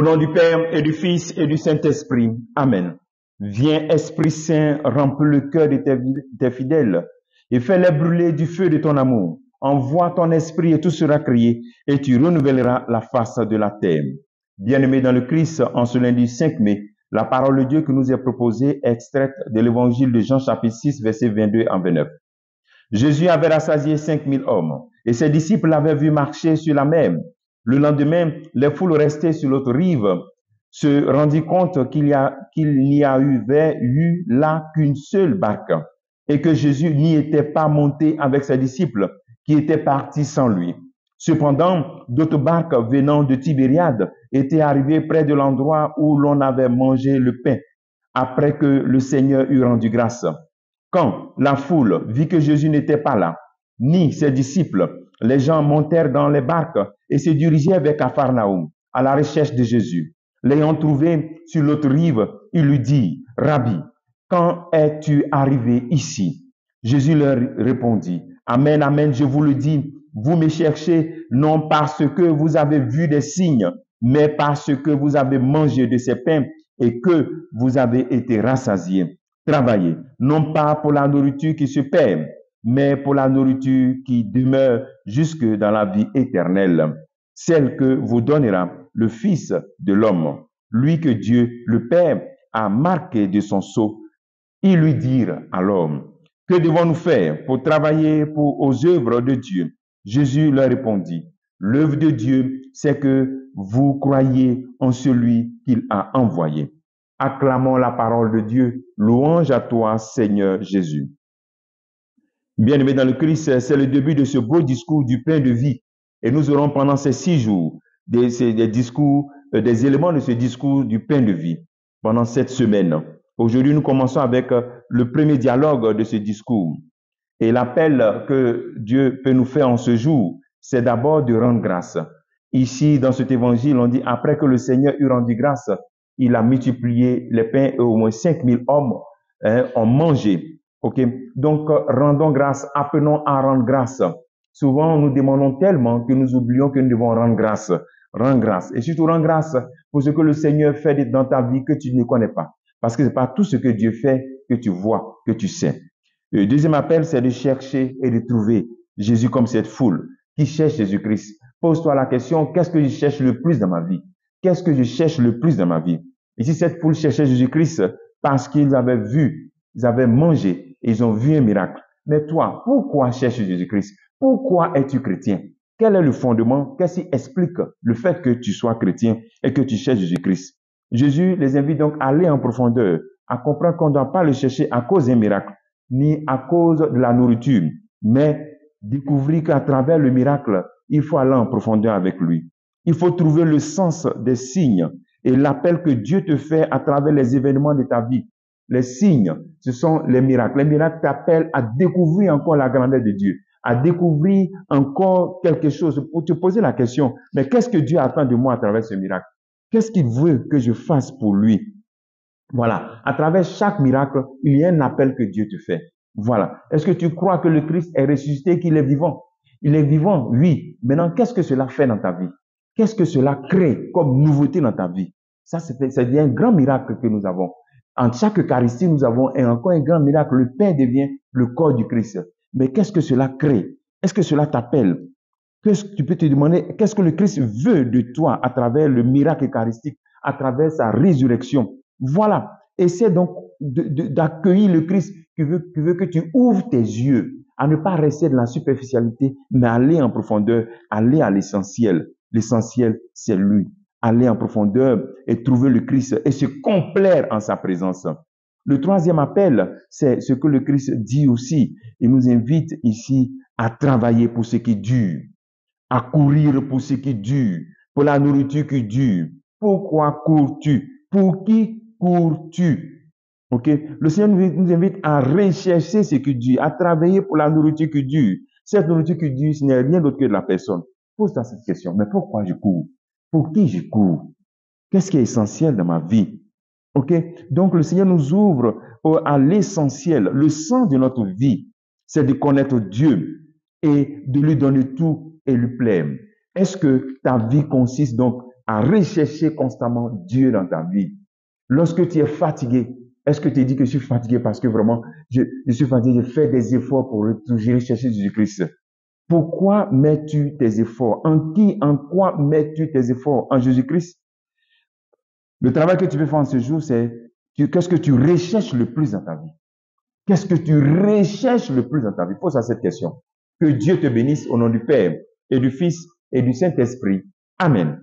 Au nom du Père et du Fils et du Saint-Esprit. Amen. Viens, Esprit Saint, remplis le cœur de tes fidèles et fais-les brûler du feu de ton amour. Envoie ton esprit et tout sera créé et tu renouvelleras la face de la terre. Bien-aimés dans le Christ, en ce lundi 5 mai, la parole de Dieu qui nous est proposée est extraite de l'évangile de Jean chapitre 6, versets 22 à 29. Jésus avait rassasié 5000 hommes et ses disciples l'avaient vu marcher sur la mer. Le lendemain, les foules restées sur l'autre rive se rendirent compte qu'il n'y avait eu là qu'une seule barque et que Jésus n'y était pas monté avec ses disciples qui étaient partis sans lui. Cependant, d'autres barques venant de Tibériade étaient arrivées près de l'endroit où l'on avait mangé le pain après que le Seigneur eut rendu grâce. Quand la foule vit que Jésus n'était pas là, ni ses disciples, les gens montèrent dans les barques et se dirigèrent vers Capharnaüm à la recherche de Jésus. L'ayant trouvé sur l'autre rive, il lui dit, « Rabbi, quand es-tu arrivé ici ?» Jésus leur répondit, « Amen, amen, je vous le dis, vous me cherchez non parce que vous avez vu des signes, mais parce que vous avez mangé de ces pains et que vous avez été rassasiés. Travaillez, non pas pour la nourriture qui se perd, mais pour la nourriture qui demeure jusque dans la vie éternelle, celle que vous donnera le Fils de l'homme, lui que Dieu, le Père, a marqué de son sceau. Ils lui dirent alors, « Que devons-nous faire pour travailler aux œuvres de Dieu ?» Jésus leur répondit, « L'œuvre de Dieu, c'est que vous croyez en celui qu'il a envoyé. » Acclamons la parole de Dieu. Louange à toi, Seigneur Jésus. Bien-aimés dans le Christ, c'est le début de ce beau discours du pain de vie. Et nous aurons pendant ces 6 jours des éléments de ce discours du pain de vie pendant cette semaine. Aujourd'hui, nous commençons avec le premier dialogue de ce discours. Et l'appel que Dieu peut nous faire en ce jour, c'est d'abord de rendre grâce. Ici, dans cet évangile, on dit, après que le Seigneur eut rendu grâce, il a multiplié les pains et au moins 5000 hommes ont mangé. Ok, donc rendons grâce, apprenons à rendre grâce. Souvent, nous demandons tellement que nous oublions que nous devons rendre grâce. Rends grâce. Et surtout, rends grâce pour ce que le Seigneur fait dans ta vie que tu ne connais pas. Parce que c'est pas tout ce que Dieu fait que tu vois, que tu sais. Le deuxième appel, c'est de chercher et de trouver Jésus comme cette foule qui cherche Jésus-Christ. Pose-toi la question, qu'est-ce que je cherche le plus dans ma vie? Qu'est-ce que je cherche le plus dans ma vie? Ici, cette foule cherchait Jésus-Christ parce qu'ils avaient vu, ils avaient mangé, et ils ont vu un miracle. Mais toi, pourquoi cherches Jésus-Christ? Pourquoi es-tu chrétien? Quel est le fondement? Qu'est-ce qui explique le fait que tu sois chrétien et que tu cherches Jésus-Christ? Jésus les invite donc à aller en profondeur, à comprendre qu'on ne doit pas le chercher à cause d'un miracle, ni à cause de la nourriture, mais découvrir qu'à travers le miracle, il faut aller en profondeur avec lui. Il faut trouver le sens des signes et l'appel que Dieu te fait à travers les événements de ta vie. Les signes, ce sont les miracles. Les miracles t'appellent à découvrir encore la grandeur de Dieu, à découvrir encore quelque chose, pour te poser la question, mais qu'est-ce que Dieu attend de moi à travers ce miracle? Qu'est-ce qu'il veut que je fasse pour lui? Voilà. À travers chaque miracle, il y a un appel que Dieu te fait. Voilà. Est-ce que tu crois que le Christ est ressuscité, qu'il est vivant? Il est vivant, oui. Maintenant, qu'est-ce que cela fait dans ta vie? Qu'est-ce que cela crée comme nouveauté dans ta vie? Ça, c'est un grand miracle que nous avons. En chaque Eucharistie, nous avons encore un grand miracle. Le pain devient le corps du Christ. Mais qu'est-ce que cela crée? Est-ce que cela t'appelle? Tu peux te demander, qu'est-ce que le Christ veut de toi à travers le miracle eucharistique, à travers sa résurrection? Voilà. Essaie donc d'accueillir le Christ qui veut que tu ouvres tes yeux à ne pas rester dans la superficialité, mais aller en profondeur, aller à l'essentiel. L'essentiel, c'est lui. Aller en profondeur et trouver le Christ et se complaire en sa présence. Le troisième appel, c'est ce que le Christ dit aussi. Il nous invite ici à travailler pour ce qui dure, à courir pour ce qui dure, pour la nourriture qui dure. Pourquoi cours-tu? Pour qui cours-tu? Ok? Le Seigneur nous invite à rechercher ce qui dure, à travailler pour la nourriture qui dure. Cette nourriture qui dure, ce n'est rien d'autre que de la personne. Pose-toi cette question. Mais pourquoi je cours? Pour qui je cours? Qu'est-ce qui est essentiel dans ma vie? Ok? Donc, le Seigneur nous ouvre à l'essentiel. Le sens de notre vie, c'est de connaître Dieu et de lui donner tout et lui plaire. Est-ce que ta vie consiste donc à rechercher constamment Dieu dans ta vie. Lorsque tu es fatigué, est-ce que tu dis que je suis fatigué parce que vraiment, je suis fatigué, je fais des efforts pour toujours chercher Jésus-Christ? Pourquoi mets-tu tes efforts? En quoi mets-tu tes efforts? En Jésus-Christ? Le travail que tu peux faire en ce jour, c'est qu'est-ce que tu recherches le plus dans ta vie? Qu'est-ce que tu recherches le plus dans ta vie? Pose à cette question. Que Dieu te bénisse au nom du Père et du Fils et du Saint-Esprit. Amen.